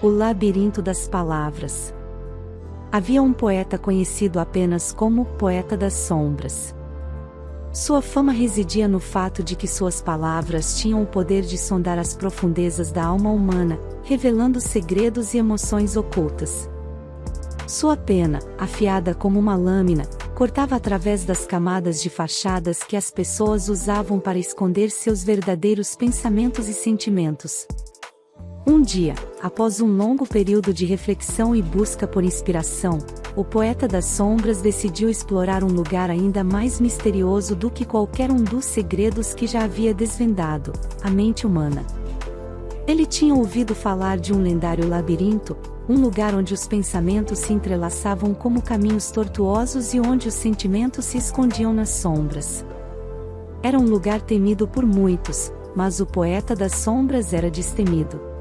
O Labirinto das Palavras. Havia um poeta conhecido apenas como Poeta das Sombras. Sua fama residia no fato de que suas palavras tinham o poder de sondar as profundezas da alma humana, revelando segredos e emoções ocultas. Sua pena, afiada como uma lâmina, cortava através das camadas de fachadas que as pessoas usavam para esconder seus verdadeiros pensamentos e sentimentos. Um dia, após um longo período de reflexão e busca por inspiração, o Poeta das Sombras decidiu explorar um lugar ainda mais misterioso do que qualquer um dos segredos que já havia desvendado: a mente humana. Ele tinha ouvido falar de um lendário labirinto, um lugar onde os pensamentos se entrelaçavam como caminhos tortuosos e onde os sentimentos se escondiam nas sombras. Era um lugar temido por muitos, mas o Poeta das Sombras era destemido.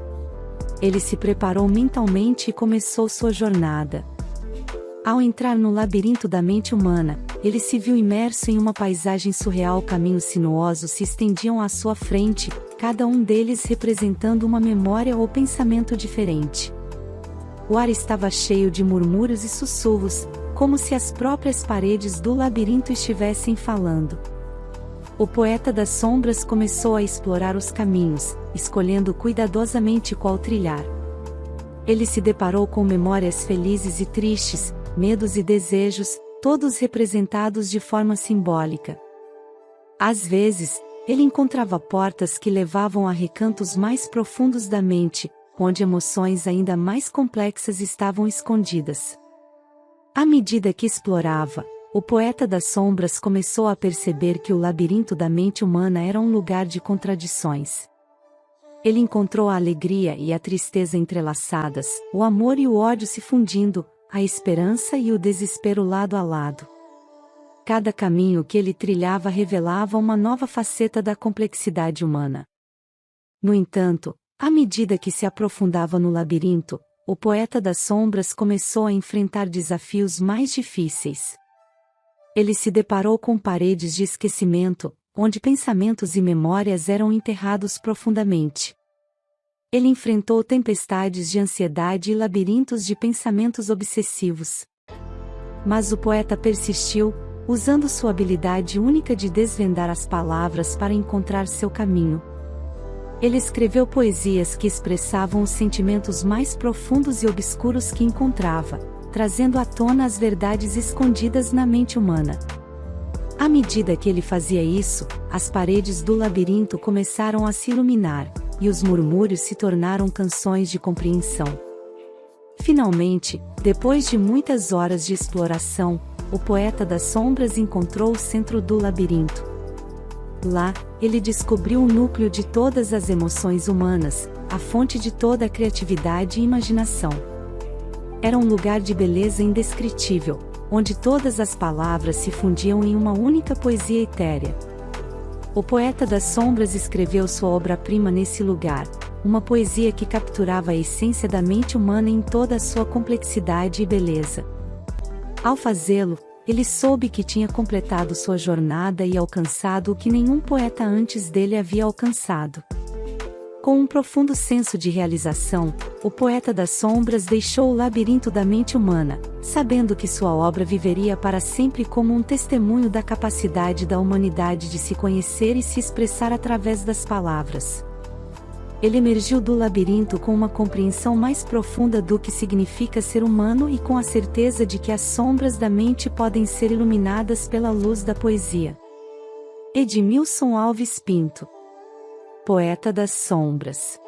Ele se preparou mentalmente e começou sua jornada. Ao entrar no labirinto da mente humana, ele se viu imerso em uma paisagem surreal. Caminhos sinuosos se estendiam à sua frente, cada um deles representando uma memória ou pensamento diferente. O ar estava cheio de murmúrios e sussurros, como se as próprias paredes do labirinto estivessem falando. O Poeta das Sombras começou a explorar os caminhos, escolhendo cuidadosamente qual trilhar. Ele se deparou com memórias felizes e tristes, medos e desejos, todos representados de forma simbólica. Às vezes, ele encontrava portas que levavam a recantos mais profundos da mente, onde emoções ainda mais complexas estavam escondidas. À medida que explorava, o Poeta das Sombras começou a perceber que o labirinto da mente humana era um lugar de contradições. Ele encontrou a alegria e a tristeza entrelaçadas, o amor e o ódio se fundindo, a esperança e o desespero lado a lado. Cada caminho que ele trilhava revelava uma nova faceta da complexidade humana. No entanto, à medida que se aprofundava no labirinto, o Poeta das Sombras começou a enfrentar desafios mais difíceis. Ele se deparou com paredes de esquecimento, onde pensamentos e memórias eram enterrados profundamente. Ele enfrentou tempestades de ansiedade e labirintos de pensamentos obsessivos. Mas o poeta persistiu, usando sua habilidade única de desvendar as palavras para encontrar seu caminho. Ele escreveu poesias que expressavam os sentimentos mais profundos e obscuros que encontrava, trazendo à tona as verdades escondidas na mente humana. À medida que ele fazia isso, as paredes do labirinto começaram a se iluminar, e os murmúrios se tornaram canções de compreensão. Finalmente, depois de muitas horas de exploração, o Poeta das Sombras encontrou o centro do labirinto. Lá, ele descobriu o núcleo de todas as emoções humanas, a fonte de toda a criatividade e imaginação. Era um lugar de beleza indescritível, onde todas as palavras se fundiam em uma única poesia etérea. O Poeta das Sombras escreveu sua obra-prima nesse lugar, uma poesia que capturava a essência da mente humana em toda a sua complexidade e beleza. Ao fazê-lo, ele soube que tinha completado sua jornada e alcançado o que nenhum poeta antes dele havia alcançado. Com um profundo senso de realização, o Poeta das Sombras deixou o labirinto da mente humana, sabendo que sua obra viveria para sempre como um testemunho da capacidade da humanidade de se conhecer e se expressar através das palavras. Ele emergiu do labirinto com uma compreensão mais profunda do que significa ser humano e com a certeza de que as sombras da mente podem ser iluminadas pela luz da poesia. Edmilson Alves Pinto. Poeta das Sombras.